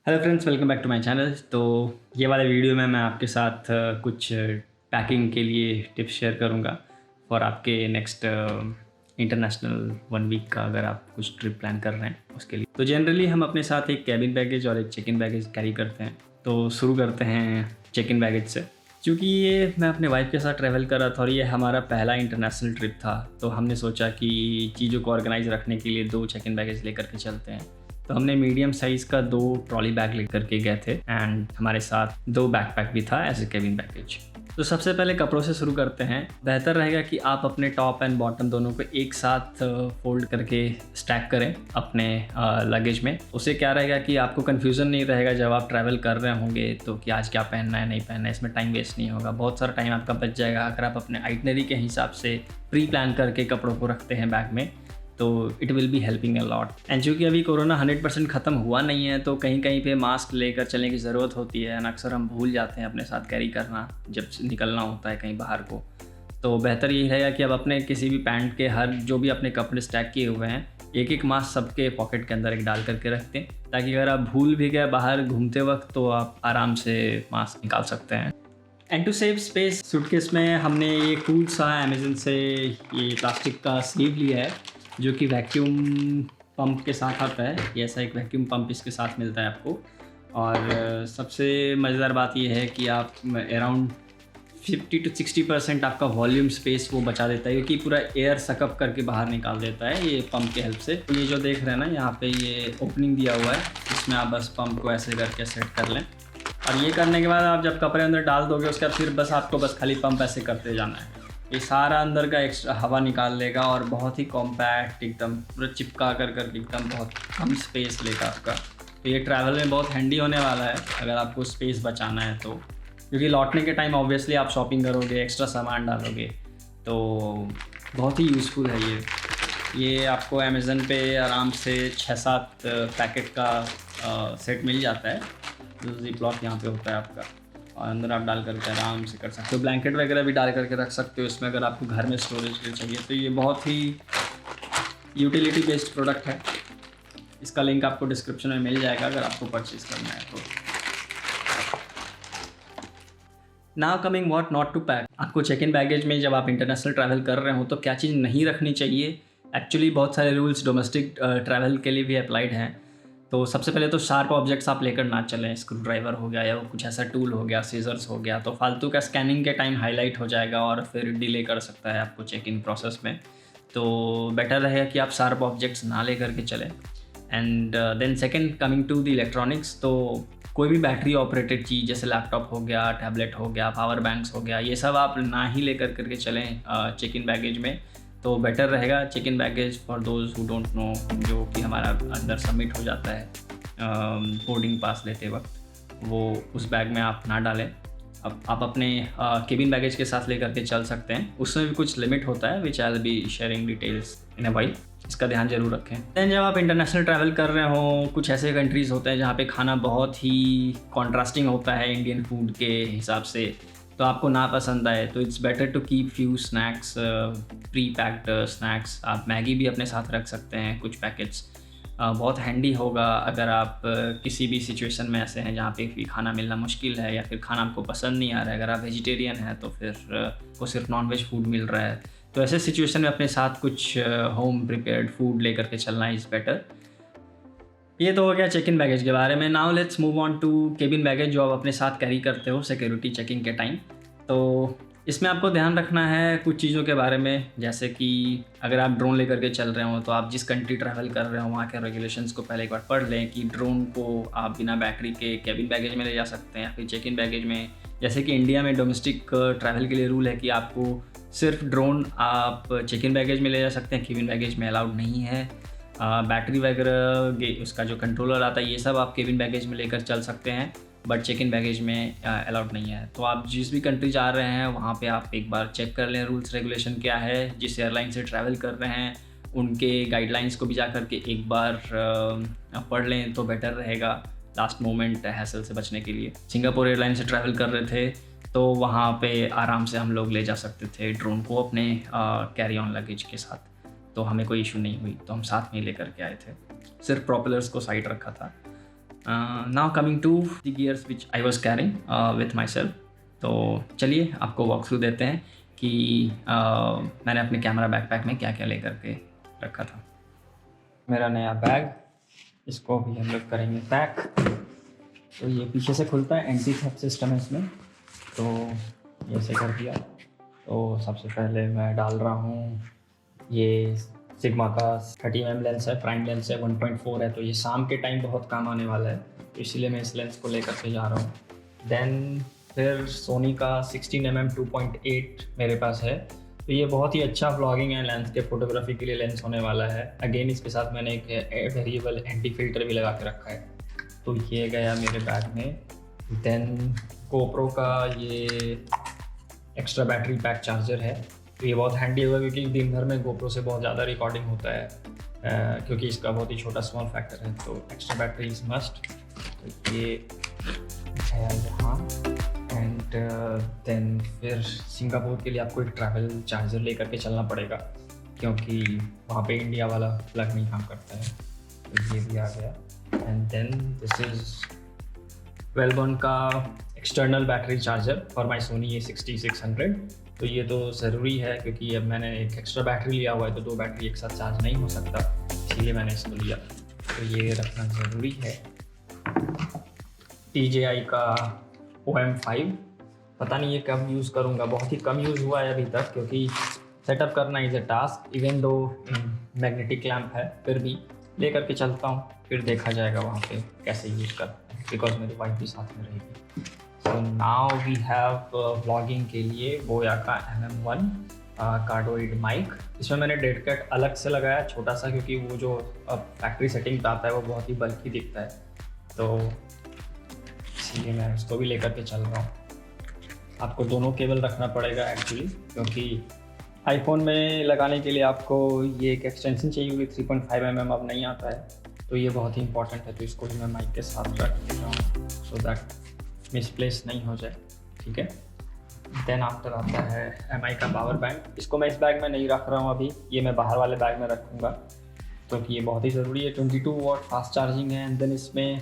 Hello friends, welcome back to my channel. तो ये वाले वीडियो में मैं आपके साथ कुछ पैकिंग के लिए टिप्स शेयर करूँगा फॉर आपके नेक्स्ट इंटरनेशनल 1 वीक का अगर आप कुछ ट्रिप प्लान कर रहे हैं उसके लिए। तो जनरली हम अपने साथ एक कैबिन बैगेज और एक चेक इन बैगेज कैरी करते हैं। तो शुरू करते हैं चेक इन बैगेज से। क्योंकि ये मैं अपने वाइफ के साथ ट्रैवल कर रहा था और ये हमारा पहला इंटरनेशनल ट्रिप था, तो हमने सोचा कि चीज़ों को ऑर्गेनाइज रखने के लिए 2 चेक इन बैगेज लेकर के चलते हैं। तो हमने मीडियम साइज़ का 2 ट्रॉली बैग लेकर के गए थे एंड हमारे साथ 2 बैकपैक भी था एज ए केबिन बैगेज। तो सबसे पहले कपड़ों से शुरू करते हैं। बेहतर रहेगा कि आप अपने टॉप एंड बॉटम दोनों को एक साथ फोल्ड करके स्टैक करें अपने लगेज में। उससे क्या रहेगा कि आपको कन्फ्यूज़न नहीं रहेगा जब आप ट्रैवल कर रहे होंगे तो कि आज क्या पहनना है नहीं पहनना है। इसमें टाइम वेस्ट नहीं होगा, बहुत सारा टाइम आपका बच जाएगा अगर आप अपने आइटनरी के हिसाब से प्री प्लान करके कपड़ों को रखते हैं बैग में। तो it will be helping a lot. And चूँकि अभी कोरोना 100% ख़त्म हुआ नहीं है तो कहीं कहीं पे मास्क लेकर चलने की ज़रूरत होती है एंड अक्सर हम भूल जाते हैं अपने साथ कैरी करना जब निकलना होता है कहीं बाहर को। तो बेहतर यही रहेगा कि आप अपने किसी भी पैंट के हर जो भी अपने कपड़े स्टैक किए हुए हैं एक एक मास्क सबके पॉकेट के अंदर एक डाल करके रखते हैं, ताकि अगर आप भूल भी गए बाहर घूमते वक्त तो आप आराम से मास्क निकाल सकते हैं। And to save space suitcase में हमने ये कूल सा अमेज़न से ये प्लास्टिक का स्लीव लिया है जो कि वैक्यूम पंप के साथ आता है। ये ऐसा एक वैक्यूम पंप इसके साथ मिलता है आपको। और सबसे मज़ेदार बात ये है कि आप अराउंड 50 to 60% आपका वॉल्यूम स्पेस वो बचा देता है, क्योंकि पूरा एयर सकअप करके बाहर निकाल देता है ये पंप के हेल्प से। तो ये जो देख रहे हैं ना, यहाँ पे ये ओपनिंग दिया हुआ है, इसमें आप बस पंप को ऐसे करके सेट कर लें और ये करने के बाद आप जब कपड़े अंदर डाल दोगे उसके बाद फिर बस आपको बस खाली पंप ऐसे करते जाना है। ये सारा अंदर का एक्स्ट्रा हवा निकाल लेगा और बहुत ही कॉम्पैक्ट एकदम पूरा चिपका कर एकदम बहुत कम स्पेस लेगा आपका। तो ये ट्रैवल में बहुत हैंडी होने वाला है अगर आपको स्पेस बचाना है तो, क्योंकि लौटने के टाइम ऑब्वियसली आप शॉपिंग करोगे, एक्स्ट्रा सामान डालोगे, तो बहुत ही यूज़फुल है ये आपको अमेज़न पे आराम से 6-7 पैकेट का सेट मिल जाता है। जो ज़िप-लॉक यहाँ पे होता है आपका और अंदर आप डाल करके आराम से कर सकते हो। ब्लैंकेट वगैरह भी डाल करके रख सकते हो इसमें अगर आपको घर में स्टोरेज के लिए चाहिए। तो ये बहुत ही यूटिलिटी बेस्ड प्रोडक्ट है। इसका लिंक आपको डिस्क्रिप्शन में मिल जाएगा अगर आपको परचेज़ करना है तो। Now coming what not to pack. आपको चेक इन बैगेज में जब आप इंटरनेशनल ट्रैवल कर रहे हो तो क्या चीज़ नहीं रखनी चाहिए। एक्चुअली बहुत सारे रूल्स डोमेस्टिक ट्रैवल के लिए भी अप्लाइड हैं। तो सबसे पहले तो शार्प ऑब्जेक्ट्स आप लेकर ना चलें। स्क्रू ड्राइवर हो गया या वो कुछ ऐसा टूल हो गया, सीजर्स हो गया, तो फालतू का स्कैनिंग के टाइम हाईलाइट हो जाएगा और फिर डिले कर सकता है आपको चेक इन प्रोसेस में। तो बेटर रहेगा कि आप शार्प ऑब्जेक्ट्स ना लेकर के चलें। And then second, coming to the electronics, तो कोई भी बैटरी ऑपरेटेड चीज़ जैसे लैपटॉप हो गया, टैबलेट हो गया, पावर बैंक्स हो गया, ये सब आप ना ही लेकर करके चलें चेक इन बैगेज में। तो बेटर रहेगा check in baggage for those who don't know, जो कि हमारा अंदर सबमिट हो जाता है बोर्डिंग पास लेते वक्त, वो उस बैग में आप ना डालें। अब आप अपने केबिन बैगेज के साथ लेकर के चल सकते हैं। उसमें भी कुछ लिमिट होता है which I will be sharing details in a while. इसका ध्यान जरूर रखें। दैन जब आप इंटरनेशनल ट्रैवल कर रहे हो, कुछ ऐसे कंट्रीज़ होते हैं जहाँ पे खाना बहुत ही कॉन्ट्रास्टिंग होता है इंडियन फूड के हिसाब से, तो आपको ना पसंद आए तो it's better to keep few snacks, pre packed snacks. आप मैगी भी अपने साथ रख सकते हैं कुछ पैकेट्स। बहुत हैंडी होगा अगर आप किसी भी सिचुएशन में ऐसे हैं जहाँ पे भी खाना मिलना मुश्किल है या फिर खाना आपको पसंद नहीं आ रहा है। अगर आप वेजिटेरियन हैं तो फिर को सिर्फ नॉन वेज फूड मिल रहा है, तो ऐसे सिचुएशन में अपने साथ कुछ होम प्रिपेयर्ड फूड लेकर के चलना इज़ बेटर। ये तो हो गया चेक इन बैगेज के बारे में। Now let's move on to cabin baggage जो आप अपने साथ कैरी करते हो सिक्योरिटी चेकिंग के टाइम। तो इसमें आपको ध्यान रखना है कुछ चीज़ों के बारे में, जैसे कि अगर आप ड्रोन लेकर के चल रहे हो तो आप जिस कंट्री ट्रैवल कर रहे हो वहाँ के रेगुलेशंस को पहले एक बार पढ़ लें कि ड्रोन को आप बिना बैटरी के केबिन बैगेज में ले जा सकते हैं या फिर चेक इन बैगेज में। जैसे कि इंडिया में डोमेस्टिक ट्रैवल के लिए रूल है कि आपको सिर्फ ड्रोन आप चेक इन बैगेज में ले जा सकते हैं, केबिन बैगेज में अलाउड नहीं है। बैटरी वगैरह उसका जो कंट्रोलर आता है ये सब आप केबिन बैगेज में लेकर चल सकते हैं, बट चेक इन बैगेज में अलाउड नहीं है। तो आप जिस भी कंट्री जा रहे हैं वहाँ पे आप एक बार चेक कर लें रूल्स रेगुलेशन क्या है। जिस एयरलाइन से ट्रैवल कर रहे हैं उनके गाइडलाइंस को भी जा कर के एक बार पढ़ लें तो बेटर रहेगा लास्ट मोमेंट हैसल से बचने के लिए। सिंगापुर एयरलाइन से ट्रैवल कर रहे थे तो वहाँ पे आराम से हम लोग ले जा सकते थे ड्रोन को अपने कैरी ऑन लगेज के साथ, तो हमें कोई इशू नहीं हुई। तो हम साथ में लेकर के आए थे, सिर्फ प्रोपेलर्स को साइड रखा था। Now coming to the gears which I was carrying with myself. तो चलिए आपको वॉक थ्रू देते हैं कि मैंने अपने कैमरा बैकपैक में क्या क्या लेकर के रखा था। मेरा नया बैग, इसको भी हम लोग करेंगे पैक। तो ये पीछे से खुलता है, एंटी थेफ्ट सिस्टम है इसमें, तो ये ऐसे कर दिया। तो सबसे पहले मैं डाल रहा हूँ ये सिग्मा का 30 mm लेंस है, प्राइम लेंस है, 1.4 है। तो ये शाम के टाइम बहुत काम आने वाला है, तो इसीलिए मैं इस लेंस को लेकर के जा रहा हूँ। देन फिर सोनी का 16 mm 2.8 मेरे पास है। तो ये बहुत ही अच्छा व्लॉगिंग एंड लैंडस्केप फोटोग्राफी के लिए लेंस होने वाला है। अगेन इसके साथ मैंने एक वेरिएबल एंटी फिल्टर भी लगा के रखा है। तो ये गया मेरे बैग में। देन गोप्रो का ये एक्स्ट्रा बैटरी पैक चार्जर है। तो ये बहुत हैंडी होगा क्योंकि दिन भर में गोप्रो से बहुत ज़्यादा रिकॉर्डिंग होता है, क्योंकि इसका बहुत ही छोटा स्मॉल फैक्टर है। तो एक्स्ट्रा बैटरी इज़ मस्ट। तो ये है यहाँ। एंड देन फिर सिंगापुर के लिए आपको एक ट्रैवल चार्जर लेकर के चलना पड़ेगा, क्योंकि वहाँ पे इंडिया वाला प्लग नहीं काम करता है। तो ये भी आ गया। And then this is Wellborn का external battery charger for my Sony A6600। तो ये तो ज़रूरी है क्योंकि अब मैंने एक एक्स्ट्रा बैटरी लिया हुआ है, तो 2 बैटरी एक साथ चार्ज नहीं हो सकता, इसीलिए मैंने इसको लिया। तो ये रखना ज़रूरी है। DJI का OM5, पता नहीं ये कब यूज़ करूँगा, बहुत ही कम यूज़ हुआ है अभी तक, क्योंकि सेटअप करना is a task. Even though magnetic lamp है, फिर भी ले करके चलता हूँ, फिर देखा जाएगा वहाँ पे कैसे यूज़ करते हैं, बिकॉज मेरी वाइफ भी साथ में रहेगी। So now we have vlogging के लिए बोया का MM1 कार्डोइड माइक। इसमें मैंने डेड कैट अलग से लगाया छोटा सा, क्योंकि वो जो फैक्ट्री सेटिंग पे आता है वो बहुत ही बल्कि दिखता है, तो इसलिए मैं उसको भी लेकर के चल रहा हूँ। आपको दोनों केबल रखना पड़ेगा एक्चुअली, क्योंकि आईफोन में लगाने के लिए आपको ये एक एक्सटेंशन चाहिए होगी। 3.5 mm अब नहीं आता है, तो ये बहुत ही इंपॉर्टेंट है। तो इसको भी मैं माइक के साथ रख देता हूँ सो दैट मिसप्लेस नहीं हो जाए, ठीक है। देन आफ्टर आता है MI का पावर बैंक। इसको मैं इस बैग में नहीं रख रहा हूँ अभी, ये मैं बाहर वाले बैग में रखूँगा, क्योंकि ये बहुत ही ज़रूरी है। 22 वाट फास्ट चार्जिंग है। एंड देन इसमें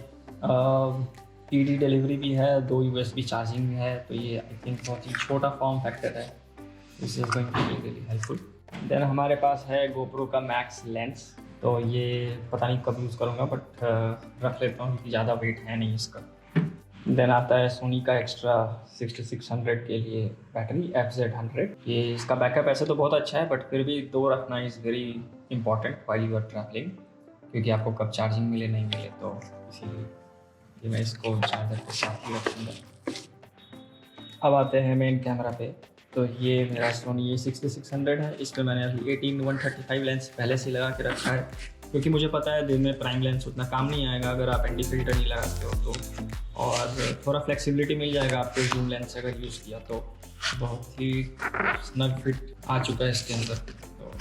PD डिलीवरी भी है, 2 USB चार्जिंग है। तो ये आई थिंक बहुत ही छोटा फॉर्म फैक्टर है, this is going to be really helpful. Then हमारे पास है GoPro का मैक्स लेंस। तो ये पता नहीं कब यूज़ करूँगा, बट रख लेता हूँ क्योंकि ज़्यादा वेट है नहीं इसका। देन आता है सोनी का एक्स्ट्रा 6600 के लिए बैटरी FZ100। ये इसका बैकअप ऐसे तो बहुत अच्छा है, बट फिर भी 2 रखना is very important while you are travelling, क्योंकि आपको कब चार्जिंग मिले नहीं मिले, तो इसीलिए ये मैं इसको चार्जर के साथ ही रखूँगा। अब आते हैं मेन कैमरा पे। तो ये मेरा सोनी A6600 है। इस पर मैंने अभी 18-135 लेंस पहले से लगा के रखा है, क्योंकि मुझे पता है दिन में प्राइम लेंस उतना काम नहीं आएगा अगर आप एंटी फिल्टर नहीं लगाते हो तो, और थोड़ा फ्लेक्सिबिलिटी मिल जाएगा आपको जूम लेंस अगर यूज़ किया तो। बहुत ही स्नग फिट आ चुका है इसके अंदर, तो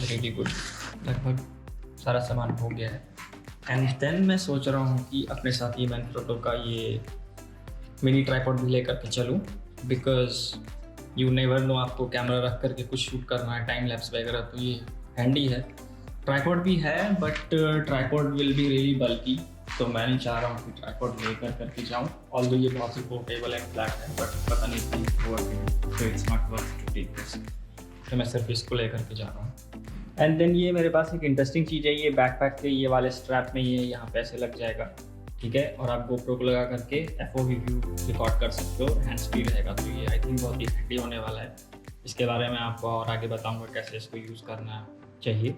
रियली गुड। लगभग सारा सामान हो गया है। एंड देन मैं सोच रहा हूँ कि अपने साथ ये मैनफ्रोटो का ये मिनी ट्राइपॉड भी लेकर के चलूँ, बिकॉज यू नेवर नो, आपको कैमरा रख करके कुछ शूट करना है, टाइम लैप्स वगैरह, तो ये हैंडी है। ट्राइपॉड भी है, but tripod will be really बल्कि, तो मैं नहीं चाह रहा हूँ कि ट्राइपॉड लेकर करके जाऊँ। ऑल्दो ये बहुत ही पोर्टेबल एंड फ्लैट है, बट पता नहीं तो it's not worth to take this, तो मैं सिर्फ इसको लेकर के जा रहा हूँ। एंड देन ये मेरे पास एक इंटरेस्टिंग चीज़ है, ये बैकपैक के ये वाले स्ट्रैप में ये यहाँ पे ऐसे लग जाएगा, ठीक है, और आप GoPro को लगा करके FOV व्यू रिकॉर्ड कर सकते हो, हैंड्स फ्री रहेगा। तो ये आई थिंक बहुत ही हैंडी होने वाला है। इसके बारे में आपको और आगे बताऊंगा कैसे इसको यूज़ करना चाहिए।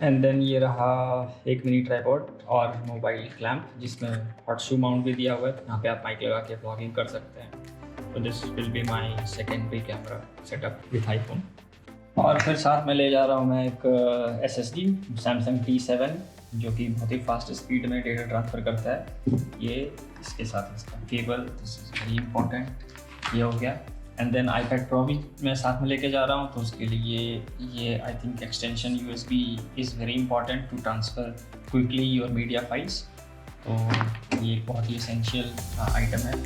एंड देन ये रहा एक मिनी ट्राइपॉड और मोबाइल क्लैम्प, जिसमें हॉट शू माउंट भी दिया हुआ है। यहाँ पे आप माइक लगा के व्लॉगिंग कर सकते हैं। तो this will be my secondary camera setup with iPhone. और फिर साथ में ले जा रहा हूँ मैं एक SSD Samsung T7, जो कि बहुत ही फास्ट स्पीड में डेटा ट्रांसफ़र करता है। ये इसके साथ इसका cable, this is very important, ये हो गया। एंड देन iPad Pro भी मैं साथ में लेके जा रहा हूँ, तो उसके लिए ये I think extension USB is very important to transfer quickly your media files. तो ये बहुत ही एसेंशियल आइटम है,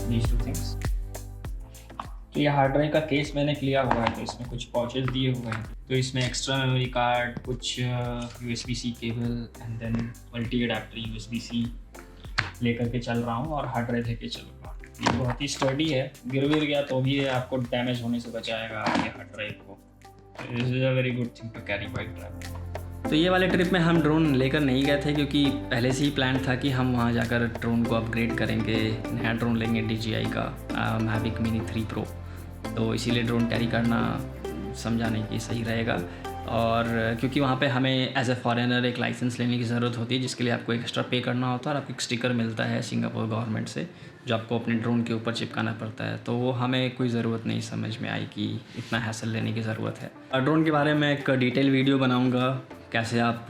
दीज 2 थिंग्स। तो ये हार्ड ड्राइव का केस मैंने लिया हुआ है, तो इसमें कुछ पाउचेस दिए हुए हैं। तो इसमें एक्स्ट्रा मेमोरी कार्ड, कुछ USB-C cable, and then multi adapter USB-C, लेकर के चल रहा हूँ और हार्ड ड्राइव लेके चलूँगा। ये बहुत ही स्टडी है, गिर गया तो भी ये आपको डैमेज होने से बचाएगा आपके हार्ड ड्राइव को। This is a very good thing to carry while travelling. तो ये वाले ट्रिप में हम ड्रोन लेकर नहीं गए थे क्योंकि पहले से ही प्लान था कि हम वहाँ जाकर ड्रोन को अपग्रेड करेंगे, नया ड्रोन लेंगे DJI का Mavic Mini 3 Pro। तो इसीलिए ड्रोन कैरी करना समझा नहीं कि सही रहेगा। और क्योंकि वहाँ पे हमें एज ए फॉरेनर एक लाइसेंस लेने की ज़रूरत होती है जिसके लिए आपको एक्स्ट्रा पे करना होता है और आपको एक स्टिकर मिलता है सिंगापुर गवर्नमेंट से जो आपको अपने ड्रोन के ऊपर चिपकाना पड़ता है। तो वो हमें कोई ज़रूरत नहीं समझ में आई कि इतना हैसल लेने की ज़रूरत है। और ड्रोन के बारे में एक डिटेल वीडियो बनाऊँगा, कैसे आप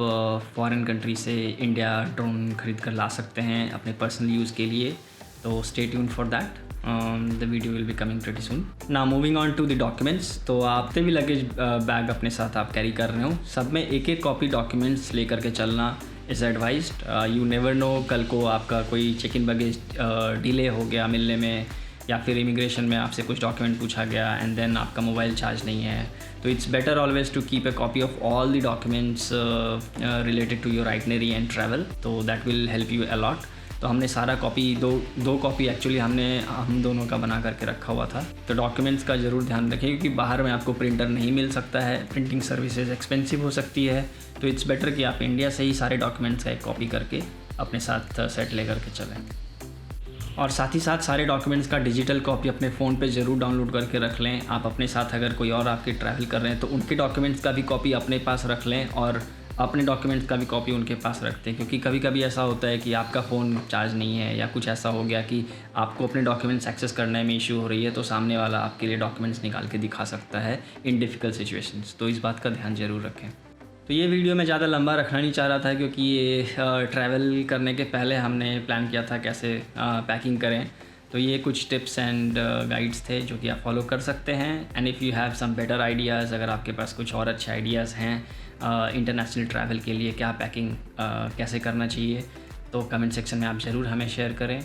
फॉरेन कंट्री से इंडिया ड्रोन खरीद कर ला सकते हैं अपने पर्सनल यूज़ के लिए। तो stay tuned for that. The video will be coming pretty soon. Now moving on to the documents। तो आप भी लगेज बैग अपने साथ आप कैरी कर रहे हो, सब में एक एक कॉपी डॉक्यूमेंट्स लेकर के चलना is advised. You never know, कल को आपका कोई चेक इन बैगेज डिले हो गया मिलने में या फिर इमिग्रेशन में आपसे कुछ डॉक्यूमेंट पूछा गया एंड देन आपका मोबाइल चार्ज नहीं है। तो it's better always to keep a copy of all the documents related to your itinerary and travel. तो that will help you a lot. तो हमने सारा कॉपी दो कॉपी एक्चुअली हम दोनों का बना करके रखा हुआ था। तो डॉक्यूमेंट्स का ज़रूर ध्यान रखें क्योंकि बाहर में आपको प्रिंटर नहीं मिल सकता है, प्रिंटिंग सर्विसेज एक्सपेंसिव हो सकती है। तो इट्स बेटर कि आप इंडिया से ही सारे डॉक्यूमेंट्स का एक कॉपी करके अपने साथ सेट ले करके चलें। और साथ ही साथ सारे डॉक्यूमेंट्स का डिजिटल कॉपी अपने फ़ोन पे ज़रूर डाउनलोड करके रख लें। आप अपने साथ अगर कोई और आपके ट्रैवल कर रहे हैं तो उनके डॉक्यूमेंट्स का भी कॉपी अपने पास रख लें और अपने डॉक्यूमेंट्स का भी कॉपी उनके पास रखते हैं। क्योंकि कभी कभी ऐसा होता है कि आपका फ़ोन चार्ज नहीं है या कुछ ऐसा हो गया कि आपको अपने डॉक्यूमेंट्स एक्सेस करने में इशू हो रही है, तो सामने वाला आपके लिए डॉक्यूमेंट्स निकाल के दिखा सकता है इन डिफ़िकल्ट सिचुएशंस। तो इस बात का ध्यान ज़रूर रखें। तो ये वीडियो मैं ज़्यादा लंबा रखना नहीं चाह रहा था क्योंकि ये ट्रैवल करने के पहले हमने प्लान किया था कैसे पैकिंग करें। तो ये कुछ टिप्स एंड गाइड्स थे जो कि आप फॉलो कर सकते हैं। And if you have some better ideas, अगर आपके पास कुछ और अच्छे आइडियाज़ हैं इंटरनेशनल ट्रैवल के लिए क्या पैकिंग कैसे करना चाहिए, तो कमेंट सेक्शन में आप ज़रूर हमें शेयर करें,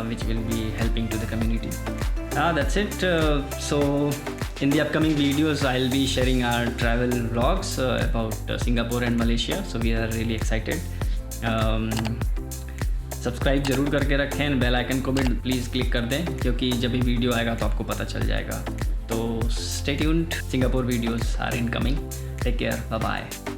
which will be helping to the community. That's it. So in the upcoming videos I'll be sharing our travel vlogs about Singapore and Malaysia, so we are really excited. Subscribe ज़रूर करके रखें, bell icon को भी please click कर दें क्योंकि जब भी वीडियो आएगा तो आपको पता चल जाएगा। तो stay tuned, Singapore videos are incoming. Take care, bye bye.